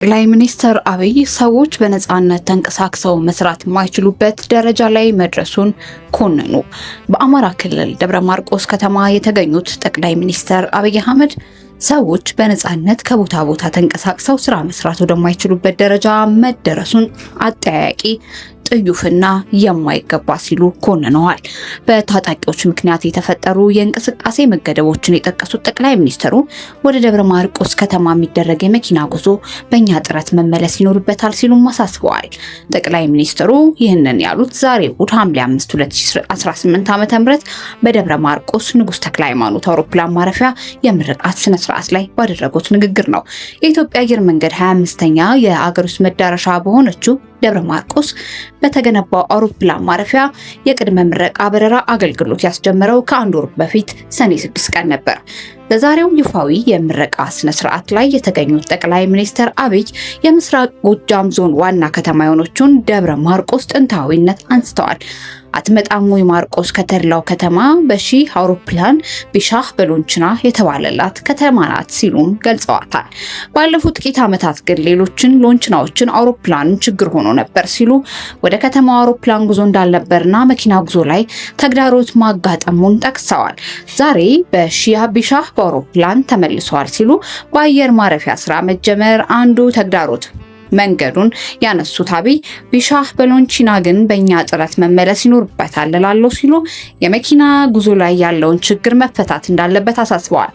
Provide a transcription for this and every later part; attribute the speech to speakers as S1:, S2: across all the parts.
S1: ጠቅላይ ሚኒስትር አብይ ሰዎች በነጻነት ተንቀሳቅሰው መስራት የማይችሉበት ደረጃ ላይ መድረሱን ኮነኑ። በአማራ ክልል ደብረ ማርቆስ ከተማ የተገኙት ጠቅላይ ሚኒስትር አብይ አህመድ ሰዎች በነጻነት ከቦታ ቦታ ተንቀሳቅሰው ስራ መስራት ወደማይችሉበት ደረጃ መደረሱን አጠያያቂ ጥዩፍና የማይገባ ሲሉ ኮንነዋል። በታጣቂዎች ምክንያት የተፈጠሩ የእንቅስቃሴ መገደቦችን የጠቀሱት ጠቅላይ ሚኒስትሩ ወደ ደብረ ማርቆስ ከተማ የሚደረግ የመኪና ጉዞ በእኛ ጥረት መመለስ ይኖርበታል ሲሉም አሳስበዋል። ጠቅላይ ሚኒስትሩ ይህንን ያሉት ዛሬ እሁድ ሐምሌ 5 2018 ዓ.ም በደብረ ማርቆስ ንጉሥ ተክለ ሃይማኖት አውሮፕላን ማረፊያ የምርቃት ስነ ስርዓት ላይ ባደረጉት ንግግር ነው። የኢትዮጵያ አየር መንገድ 25ኛ የአገር ውስጥ መዳረሻ በሆነችው ደብረ ማርቆስ በተገነባው አውሮፕላን ማረፊያ የቅድመ ምረቃ በረራ አገልግሎት ያስጀመረው ከአንድ ወር በፊት ሰኔ 6 ቀን ነበር። በዛሬው ይፋዊ የምረቃ ስነ ስርዓት ላይ የተገኙት ጠቅላይ ሚኒስትር አብይ የምስራቅ ጎጃም ዞን ዋና ከተማ የሆነችውን ደብረ ማርቆስ ጥንታዊነት አንስተዋል። አትመጣሙ ማርቆስ ከተድላው ከተማ በሺህ አውሮፕላን ቢሻህ በሎንችና የተባለላት ከተማ ናት ሲሉም ገልጸዋታል። ባለፉት ጥቂት ዓመታት ግን ሌሎችን ሎንችናዎችን አውሮፕላን ችግር ሆኖ ነበር ሲሉ ወደ ከተማው አውሮፕላን ጉዞ እንዳልነበርና መኪና ጉዞ ላይ ተግዳሮት ማጋጠሙን ጠቅሰዋል። ዛሬ ቢሻህ በአውሮፕላን ተመልሰዋል ሲሉ በአየር ማረፊያ ስራ መጀመር አንዱ ተግዳሮት መንገዱን ያነሱት አብይ ቢሻህ በሎንቺና ግን በእኛ ጥረት መመለስ ይኖርበታል እላለሁ ሲሉ የመኪና ጉዞ ላይ ያለውን ችግር መፈታት እንዳለበት አሳስበዋል።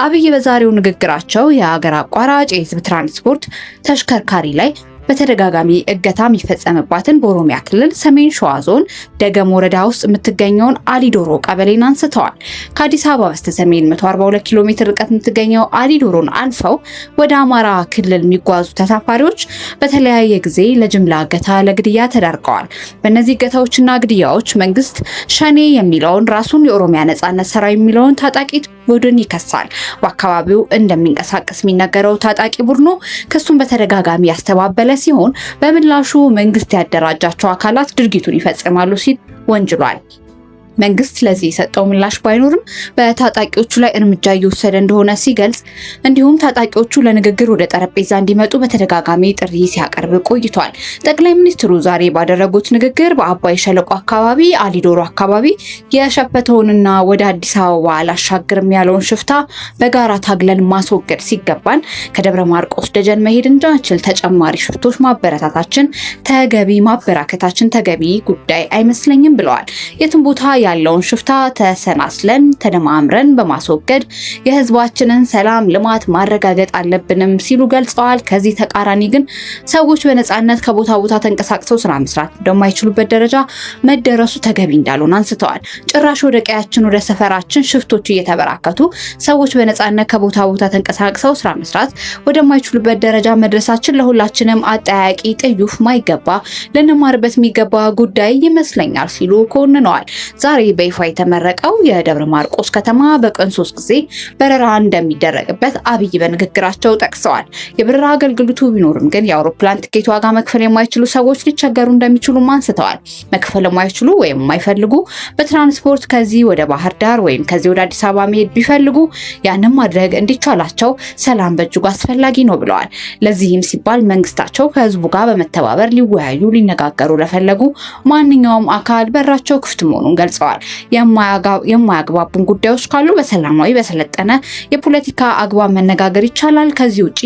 S1: አብይ በዛሬው ንግግራቸው የሀገር አቋራጭ የህዝብ ትራንስፖርት ተሽከርካሪ ላይ በተደጋጋሚ እገታ የሚፈጸምባትን በኦሮሚያ ክልል ሰሜን ሸዋ ዞን ደገም ወረዳ ውስጥ የምትገኘውን አሊዶሮ ቀበሌን አንስተዋል። ከአዲስ አበባ በስተሰሜን 142 ኪሎ ሜትር ርቀት የምትገኘው አሊዶሮን አልፈው ወደ አማራ ክልል የሚጓዙ ተሳፋሪዎች በተለያየ ጊዜ ለጅምላ እገታ፣ ለግድያ ተዳርገዋል። በእነዚህ እገታዎችና ግድያዎች መንግስት ሸኔ የሚለውን ራሱን የኦሮሚያ ነጻነት ሰራዊት የሚለውን ታጣቂ ቡድን ይከሳል። በአካባቢው እንደሚንቀሳቀስ የሚነገረው ታጣቂ ቡድኑ ክሱን በተደጋጋሚ ያስተባበለ ሲሆን በምላሹ መንግስት ያደራጃቸው አካላት ድርጊቱን ይፈጽማሉ ሲል ወንጅሏል። መንግስት ለዚህ የሰጠው ምላሽ ባይኖርም በታጣቂዎቹ ላይ እርምጃ እየወሰደ እንደሆነ ሲገልጽ፣ እንዲሁም ታጣቂዎቹ ለንግግር ወደ ጠረጴዛ እንዲመጡ በተደጋጋሚ ጥሪ ሲያቀርብ ቆይቷል። ጠቅላይ ሚኒስትሩ ዛሬ ባደረጉት ንግግር በአባይ ሸለቆ አካባቢ አሊዶሮ አካባቢ የሸፈተውንና ወደ አዲስ አበባ አላሻግርም ያለውን ሽፍታ በጋራ ታግለን ማስወገድ ሲገባን ከደብረ ማርቆስ ደጀን መሄድ እንዳንችል ተጨማሪ ሽፍቶች ማበራከታችን ተገቢ ጉዳይ አይመስለኝም ብለዋል። የትም ቦታ ያለውን ሽፍታ ተሰናስለን ተደማምረን በማስወገድ የህዝባችንን ሰላም ልማት ማረጋገጥ አለብንም ሲሉ ገልጸዋል። ከዚህ ተቃራኒ ግን ሰዎች በነጻነት ከቦታ ቦታ ተንቀሳቅሰው ስራ መስራት እንደማይችሉበት ደረጃ መደረሱ ተገቢ እንዳልሆነ አንስተዋል። ጭራሽ ወደ ቀያችን ወደ ሰፈራችን ሽፍቶች እየተበራከቱ ሰዎች በነጻነት ከቦታ ቦታ ተንቀሳቅሰው ስራ መስራት ወደማይችሉበት ደረጃ መድረሳችን ለሁላችንም አጠያቂ ጥዩፍ ማይገባ ልንማርበት የሚገባ ጉዳይ ይመስለኛል ሲሉ ኮንነዋል። ዛሬ በይፋ የተመረቀው የደብረ ማርቆስ ከተማ በቀን 3 ጊዜ በረራ እንደሚደረግበት አብይ በንግግራቸው ጠቅሰዋል። የበረራ አገልግሎቱ ቢኖርም ግን የአውሮፕላን ትኬት ዋጋ መክፈል የማይችሉ ሰዎች ሊቸገሩ እንደሚችሉ አንስተዋል። መክፈል የማይችሉ ወይም የማይፈልጉ በትራንስፖርት ከዚህ ወደ ባህር ዳር ወይም ከዚህ ወደ አዲስ አበባ መሄድ ቢፈልጉ ያንን ማድረግ እንዲቻላቸው ሰላም በእጅጉ አስፈላጊ ነው ብለዋል። ለዚህም ሲባል መንግስታቸው ከህዝቡ ጋር በመተባበር ሊወያዩ ሊነጋገሩ ለፈለጉ ማንኛውም አካል በራቸው ክፍት መሆኑን ገልጸዋል። የማያግባቡን ጉዳዮች ካሉ በሰላማዊ በሰለጠነ የፖለቲካ አግባብ መነጋገር ይቻላል። ከዚህ ውጪ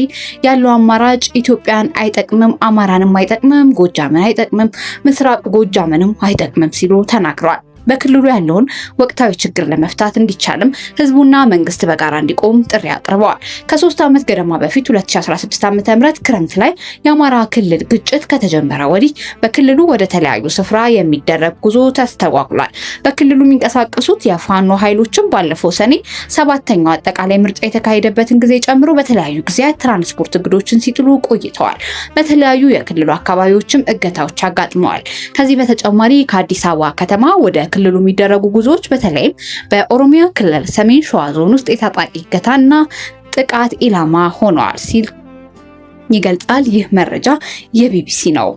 S1: ያለው አማራጭ ኢትዮጵያን አይጠቅምም፣ አማራንም አይጠቅምም፣ ጎጃምን አይጠቅምም፣ ምስራቅ ጎጃምንም አይጠቅምም ሲሉ ተናግረዋል። በክልሉ ያለውን ወቅታዊ ችግር ለመፍታት እንዲቻልም ህዝቡና መንግስት በጋራ እንዲቆም ጥሪ አቅርበዋል። ከ3 ዓመት ገደማ በፊት 2016 ዓ.ም ክረምት ላይ የአማራ ክልል ግጭት ከተጀመረ ወዲህ በክልሉ ወደ ተለያዩ ስፍራ የሚደረግ ጉዞ ተስተጓጉሏል። በክልሉ የሚንቀሳቀሱት የፋኖ ኃይሎችም ባለፈው ሰኔ 7ኛው አጠቃላይ ምርጫ የተካሄደበትን ጊዜ ጨምሮ በተለያዩ ጊዜያት ትራንስፖርት እግዶችን ሲጥሉ ቆይተዋል። በተለያዩ የክልሉ አካባቢዎችም እገታዎች አጋጥመዋል። ከዚህ በተጨማሪ ከአዲስ አበባ ከተማ ወደ ክልሉ የሚደረጉ ጉዞዎች በተለይም በኦሮሚያ ክልል ሰሜን ሸዋ ዞን ውስጥ የታጣቂ እገታና ጥቃት ኢላማ ሆነዋል ሲል ይገልጻል። ይህ መረጃ የቢቢሲ ነው።